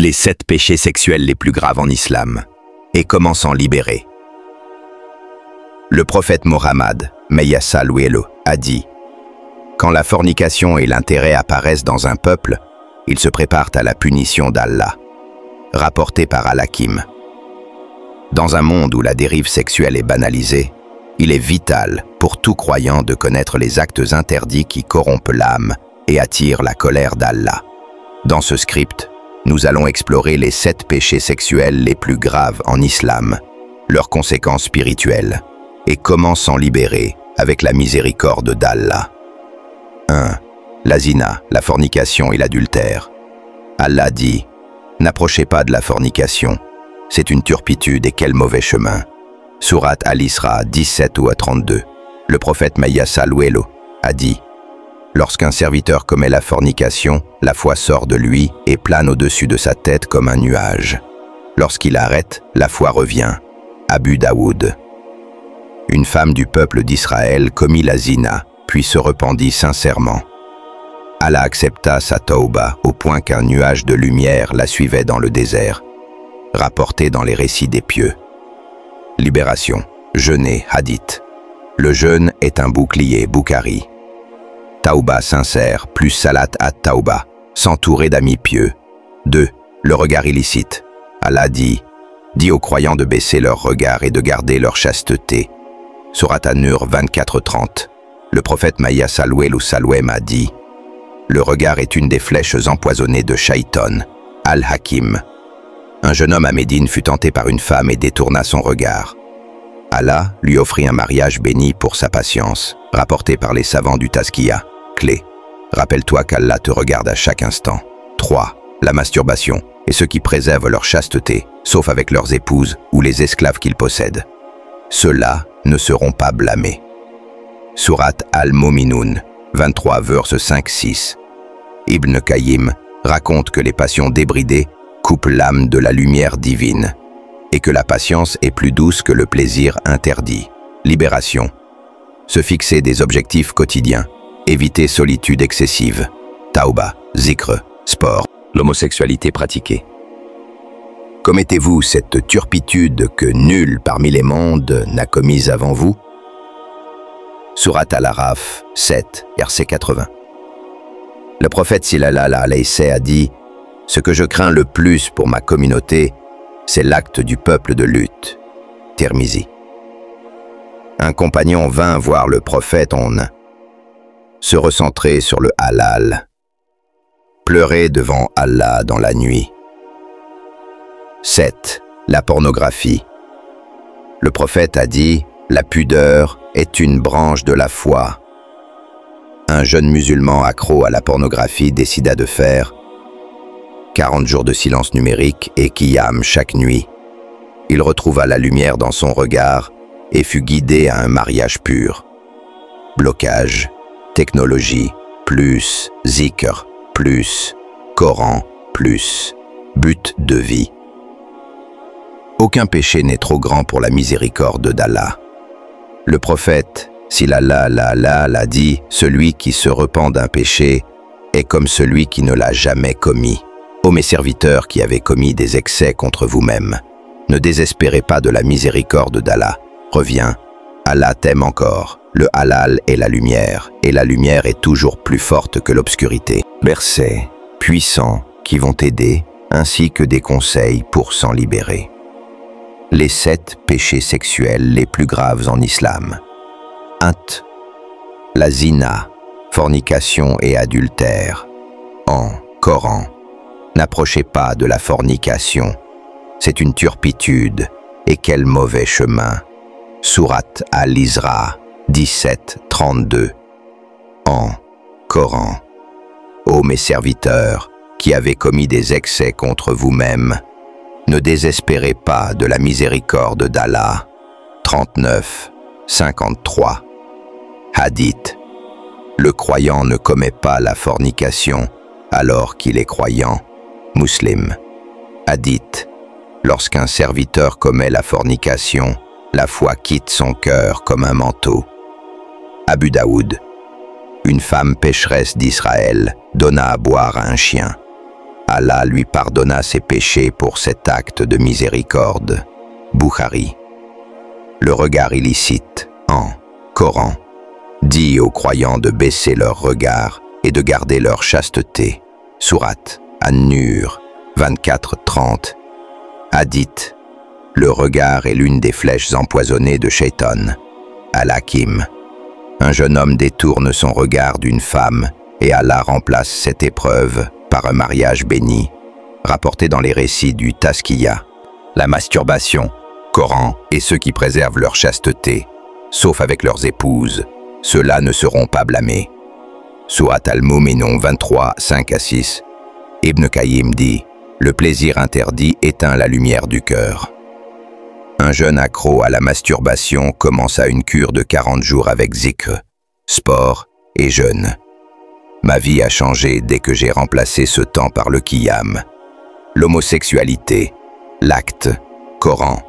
Les 7 péchés sexuels les plus graves en islam, et comment s'en libérer. Le prophète Mohammed, Meya Salouelo, a dit « Quand la fornication et l'intérêt apparaissent dans un peuple, ils se préparent à la punition d'Allah. » Rapporté par Al-Hakim. Dans un monde où la dérive sexuelle est banalisée, il est vital pour tout croyant de connaître les actes interdits qui corrompent l'âme et attirent la colère d'Allah. Dans ce script, nous allons explorer les 7 péchés sexuels les plus graves en islam, leurs conséquences spirituelles, et comment s'en libérer avec la miséricorde d'Allah. 1. La zina, la fornication et l'adultère. Allah dit « N'approchez pas de la fornication, c'est une turpitude et quel mauvais chemin. » Sourate Al-Isra 17 ou à 32. Le prophète Meya Salouelo a dit « Lorsqu'un serviteur commet la fornication, la foi sort de lui et plane au-dessus de sa tête comme un nuage. Lorsqu'il arrête, la foi revient. » Abu Daoud. Une femme du peuple d'Israël commit la zina, puis se rependit sincèrement. Allah accepta sa tauba au point qu'un nuage de lumière la suivait dans le désert, rapporté dans les récits des pieux. Libération, jeûner, hadith. Le jeûne est un bouclier, Bukhari. Tauba sincère, plus salat at-tauba, s'entourer d'amis pieux. 2. Le regard illicite. Allah dit aux croyants de baisser leur regard et de garder leur chasteté. Sourate An-Nur 24-30. Le prophète Meya Salouelo a dit « Le regard est une des flèches empoisonnées de Shaitan. » Al-Hakim. Un jeune homme à Médine fut tenté par une femme et détourna son regard. Allah lui offrit un mariage béni pour sa patience, rapporté par les savants du Tazkiya. Clé. Rappelle-toi qu'Allah te regarde à chaque instant. 3. La masturbation et ceux qui préservent leur chasteté, sauf avec leurs épouses ou les esclaves qu'ils possèdent. Ceux-là ne seront pas blâmés. Sourate Al-Mu'minun 23 verset 5-6. Ibn Qayyim raconte que les passions débridées coupent l'âme de la lumière divine et que la patience est plus douce que le plaisir interdit. Libération. Se fixer des objectifs quotidiens. Éviter solitude excessive. Tauba, zikr, sport. L'homosexualité pratiquée. Commettez-vous cette turpitude que nul parmi les mondes n'a commise avant vous? Sourate Al-Araf 7, verset 80. Le prophète sallallahu alayhi wa sallam a dit « Ce que je crains le plus pour ma communauté, c'est l'acte du peuple de lutte. » Tirmizi. Un compagnon vint voir le prophète se recentrer sur le halal, pleurer devant Allah dans la nuit. 7. La pornographie. Le prophète a dit « La pudeur est une branche de la foi. » Un jeune musulman accro à la pornographie décida de faire 40 jours de silence numérique et qiyam chaque nuit. Il retrouva la lumière dans son regard et fut guidé à un mariage pur. Blocage, technologie, plus, zikr, plus, Coran, plus, but de vie. Aucun péché n'est trop grand pour la miséricorde d'Allah. Le prophète, sallallahu alayhi wa sallam, l'a dit, celui qui se repent d'un péché est comme celui qui ne l'a jamais commis. Ô mes serviteurs qui avez commis des excès contre vous-mêmes, ne désespérez pas de la miséricorde d'Allah. Reviens, Allah t'aime encore. Le halal est la lumière, et la lumière est toujours plus forte que l'obscurité. Versets puissants qui vont t'aider, ainsi que des conseils pour s'en libérer. Les 7 péchés sexuels les plus graves en islam. 1. La zina, fornication et adultère. En Coran. N'approchez pas de la fornication. C'est une turpitude, et quel mauvais chemin. Sourate Al-Isra 17-32. En Coran. Ô mes serviteurs, qui avez commis des excès contre vous-mêmes, ne désespérez pas de la miséricorde d'Allah. 39-53. Hadith. Le croyant ne commet pas la fornication alors qu'il est croyant. Muslim. Hadith. Lorsqu'un serviteur commet la fornication, la foi quitte son cœur comme un manteau. Abu Daoud. Une femme pécheresse d'Israël donna à boire à un chien. Allah lui pardonna ses péchés pour cet acte de miséricorde. Bukhari. Le regard illicite, en Coran, dit aux croyants de baisser leur regard et de garder leur chasteté. Sourate An-Nur 24-30. Hadith. Le regard est l'une des flèches empoisonnées de Shaitan. Al-Hakim. Un jeune homme détourne son regard d'une femme et Allah remplace cette épreuve par un mariage béni, rapporté dans les récits du Tazkiya. La masturbation, Coran, et ceux qui préservent leur chasteté, sauf avec leurs épouses, ceux-là ne seront pas blâmés. Sourate Al-Mu'minun 23, 5-6. Ibn Qayyim dit « Le plaisir interdit éteint la lumière du cœur ». Un jeune accro à la masturbation commença une cure de 40 jours avec zikr, sport et jeûne. Ma vie a changé dès que j'ai remplacé ce temps par le qiyam. L'homosexualité, l'acte, Coran.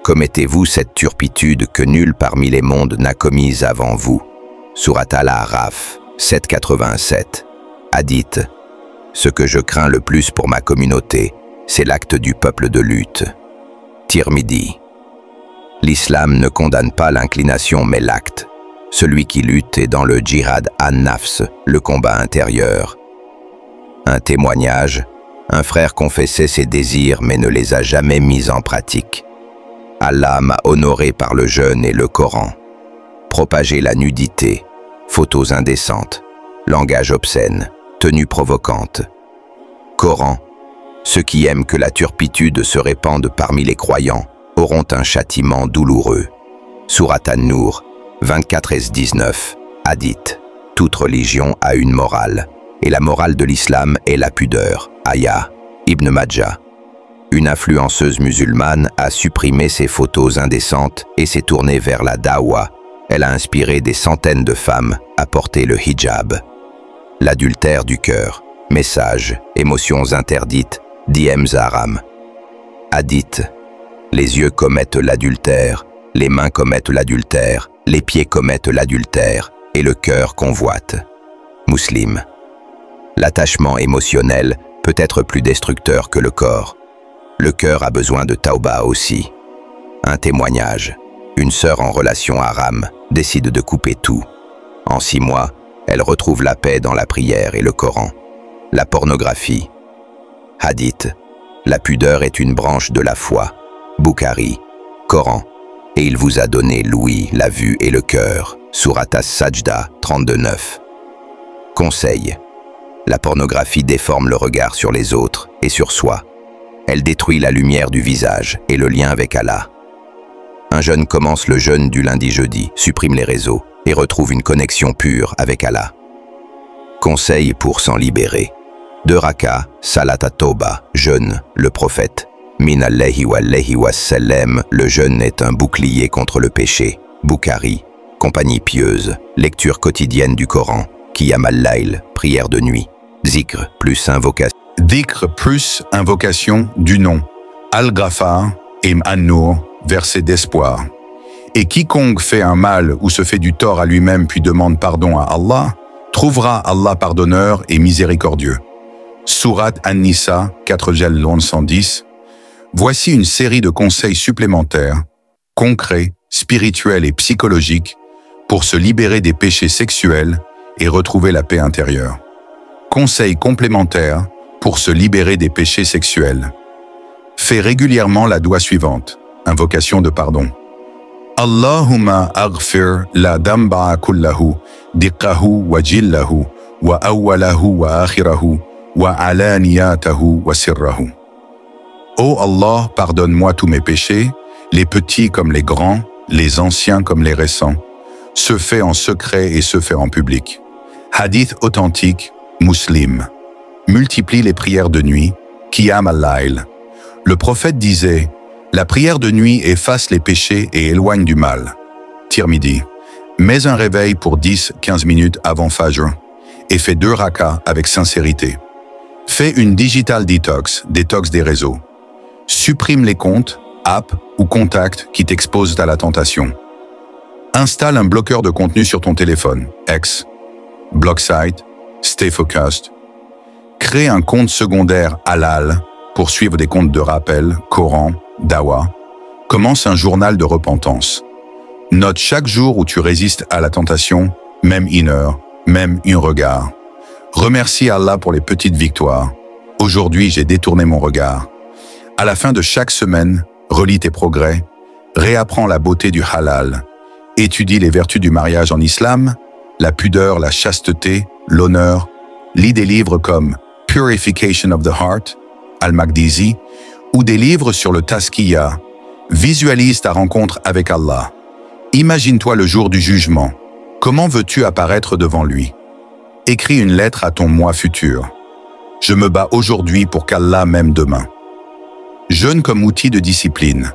Commettez-vous cette turpitude que nul parmi les mondes n'a commise avant vous. Sourate Al-A'raf 7-87. Hadith. Ce que je crains le plus pour ma communauté, c'est l'acte du peuple de lutte. Tirmidhi. L'islam ne condamne pas l'inclination mais l'acte. Celui qui lutte est dans le djihad an-nafs, le combat intérieur. Un témoignage, un frère confessait ses désirs mais ne les a jamais mis en pratique. Allah m'a honoré par le jeûne et le Coran. Propager la nudité, photos indécentes, langage obscène, tenue provocante. Coran. Ceux qui aiment que la turpitude se répande parmi les croyants auront un châtiment douloureux. Sourate An-Nur 24-19. Hadith. Toute religion a une morale, et la morale de l'islam est la pudeur. Aya. Ibn Majah. Une influenceuse musulmane a supprimé ses photos indécentes et s'est tournée vers la dawa. Elle a inspiré des centaines de femmes à porter le hijab. L'adultère du cœur, messages, émotions interdites, diems haram. Hadith. Les yeux commettent l'adultère, les mains commettent l'adultère, les pieds commettent l'adultère, et le cœur convoite. Muslim. L'attachement émotionnel peut être plus destructeur que le corps. Le cœur a besoin de tauba aussi. Un témoignage. Une sœur en relation haram décide de couper tout. En 6 mois, elle retrouve la paix dans la prière et le Coran. La pornographie. Hadith. La pudeur est une branche de la foi. Bukhari. Coran. Et il vous a donné l'ouïe, la vue et le cœur. Sourate As-Sajda 32-9. Conseil. La pornographie déforme le regard sur les autres et sur soi. Elle détruit la lumière du visage et le lien avec Allah. Un jeune commence le jeûne du lundi-jeudi, supprime les réseaux et retrouve une connexion pure avec Allah. Conseil pour s'en libérer. 2 raka, salat at-tawba, jeûne, le prophète. Min alayhi wa alayhi wa sallam, le jeûne est un bouclier contre le péché. Bukhari, compagnie pieuse, lecture quotidienne du Coran. Qiyam al-layl, prière de nuit. Zikr plus invocation. Dhikr plus invocation du nom. Al-Ghafar et An-Nur, verset d'espoir. Et quiconque fait un mal ou se fait du tort à lui-même puis demande pardon à Allah, trouvera Allah pardonneur et miséricordieux. Sourate An-Nisa 4-110. Voici une série de conseils supplémentaires, concrets, spirituels et psychologiques, pour se libérer des péchés sexuels et retrouver la paix intérieure. Conseils complémentaires pour se libérer des péchés sexuels. Fais régulièrement la doua suivante, invocation de pardon. Allahumma aghfir la damba kullahu, diqqahu wa jillahu, wa awwalahu wa akhirahu, wa alaniyatahu wa sirrahu. Ô Allah, pardonne-moi tous mes péchés, les petits comme les grands, les anciens comme les récents, ceux faits en secret et ceux faits en public. Hadith authentique, Muslim. Multiplie les prières de nuit, Qiyam al-Layl. Le prophète disait, la prière de nuit efface les péchés et éloigne du mal. Tirmidhi. Mets un réveil pour 10-15 minutes avant Fajr et fais 2 rakas avec sincérité. Fais une digital detox, détox des réseaux. Supprime les comptes, apps ou contacts qui t'exposent à la tentation. Installe un bloqueur de contenu sur ton téléphone, X, Block Site, Stay Focused. Crée un compte secondaire halal pour suivre des comptes de rappel, Coran, Dawa. Commence un journal de repentance. Note chaque jour où tu résistes à la tentation, même une heure, même un regard. Remercie Allah pour les petites victoires. Aujourd'hui, j'ai détourné mon regard. À la fin de chaque semaine, relis tes progrès, réapprends la beauté du halal, étudie les vertus du mariage en islam, la pudeur, la chasteté, l'honneur, lis des livres comme Purification of the Heart, Al-Maqdisi, ou des livres sur le Tazkiyah. Visualise ta rencontre avec Allah. Imagine-toi le jour du jugement. Comment veux-tu apparaître devant lui? Écris une lettre à ton moi futur. Je me bats aujourd'hui pour qu'Allah m'aime demain. Jeûne comme outil de discipline.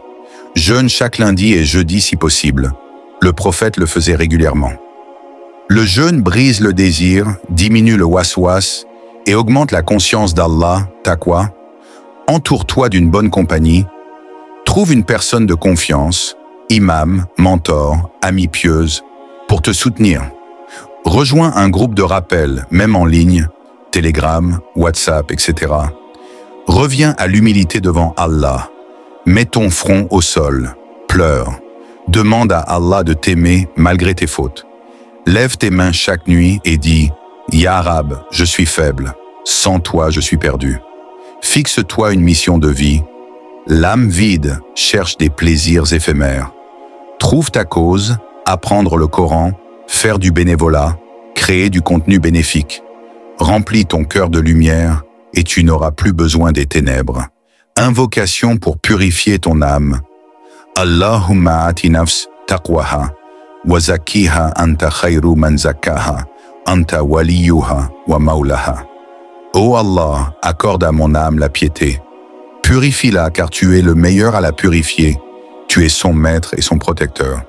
Jeûne chaque lundi et jeudi si possible. Le prophète le faisait régulièrement. Le jeûne brise le désir, diminue le waswas et augmente la conscience d'Allah, taqwa. Entoure-toi d'une bonne compagnie. Trouve une personne de confiance, imam, mentor, amie pieuse, pour te soutenir. Rejoins un groupe de rappel, même en ligne, Telegram, WhatsApp, etc. Reviens à l'humilité devant Allah. Mets ton front au sol, pleure. Demande à Allah de t'aimer malgré tes fautes. Lève tes mains chaque nuit et dis « Ya Rab, je suis faible. Sans toi, je suis perdu. » Fixe-toi une mission de vie. L'âme vide cherche des plaisirs éphémères. Trouve ta cause, apprendre le Coran, faire du bénévolat, créer du contenu bénéfique. Remplis ton cœur de lumière et tu n'auras plus besoin des ténèbres. Invocation pour purifier ton âme. Allahumma ati nafs taqwaha, wa zakkiha anta khayru man zakkaha, anta waliyuha wa maulaha. Ô Allah, accorde à mon âme la piété. Purifie-la car tu es le meilleur à la purifier. Tu es son maître et son protecteur.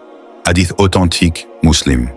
Hadith authentique, musulman.